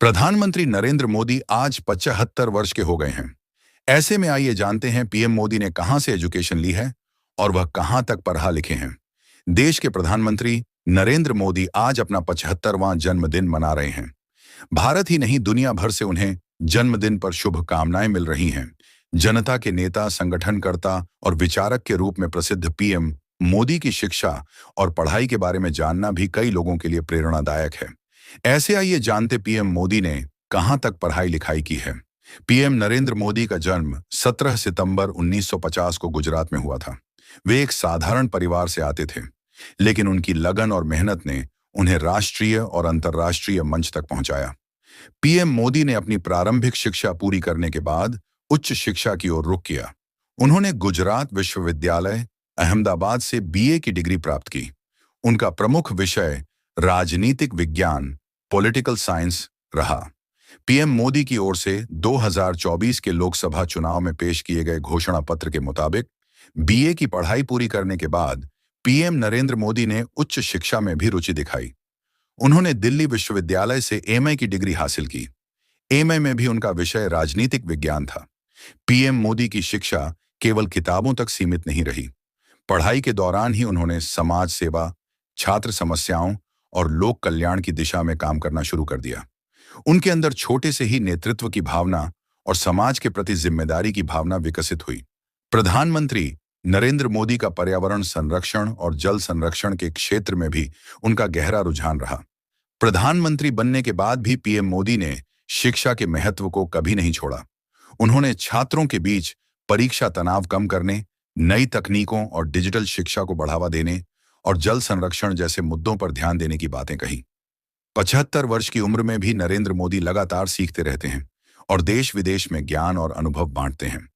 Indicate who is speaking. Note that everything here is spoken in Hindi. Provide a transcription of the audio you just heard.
Speaker 1: प्रधानमंत्री नरेंद्र मोदी आज 75 वर्ष के हो गए हैं। ऐसे में आइए जानते हैं पीएम मोदी ने कहां से एजुकेशन ली है और वह कहां तक पढ़ा लिखे हैं। देश के प्रधानमंत्री नरेंद्र मोदी आज अपना 75वां जन्मदिन मना रहे हैं। भारत ही नहीं दुनिया भर से उन्हें जन्मदिन पर शुभकामनाएं मिल रही हैं। जनता के नेता, संगठनकर्ता और विचारक के रूप में प्रसिद्ध पीएम मोदी की शिक्षा और पढ़ाई के बारे में जानना भी कई लोगों के लिए प्रेरणादायक है। ऐसे आइए जानते पीएम मोदी ने कहां तक पढ़ाई लिखाई की है। पीएम नरेंद्र मोदी का जन्म 17 सितंबर 1950 को गुजरात में हुआ था। वे एक साधारण परिवार से आते थे, लेकिन उनकी लगन और मेहनत ने उन्हें राष्ट्रीय और अंतर्राष्ट्रीय मंच तक पहुंचाया। पीएम मोदी ने अपनी प्रारंभिक शिक्षा पूरी करने के बाद उच्च शिक्षा की ओर रुख किया। उन्होंने गुजरात विश्वविद्यालय अहमदाबाद से बीए की डिग्री प्राप्त की। उनका प्रमुख विषय राजनीतिक विज्ञान पॉलिटिकल साइंस रहा। पीएम मोदी की ओर से 2024 के लोकसभा चुनाव में पेश किए गए घोषणा पत्र के मुताबिक बीए की पढ़ाई पूरी करने के बाद पीएम नरेंद्र मोदी ने उच्च शिक्षा में भी रुचि दिखाई। उन्होंने दिल्ली विश्वविद्यालय से एमए की डिग्री हासिल की। एमए में भी उनका विषय राजनीतिक विज्ञान था। पीएम मोदी की शिक्षा केवल किताबों तक सीमित नहीं रही। पढ़ाई के दौरान ही उन्होंने समाज सेवा, छात्र समस्याओं और लोक कल्याण की दिशा में काम करना शुरू कर दिया। उनके अंदर छोटे से ही नेतृत्व की भावना और समाज के प्रति जिम्मेदारी की भावना विकसित हुई। प्रधानमंत्री नरेंद्र मोदी का पर्यावरण संरक्षण और जल संरक्षण के क्षेत्र में भी उनका गहरा रुझान रहा। प्रधानमंत्री बनने के बाद भी पीएम मोदी ने शिक्षा के महत्व को कभी नहीं छोड़ा। उन्होंने छात्रों के बीच परीक्षा तनाव कम करने, नई तकनीकों और डिजिटल शिक्षा को बढ़ावा देने और जल संरक्षण जैसे मुद्दों पर ध्यान देने की बातें कही। 75 वर्ष की उम्र में भी नरेंद्र मोदी लगातार सीखते रहते हैं और देश विदेश में ज्ञान और अनुभव बांटते हैं।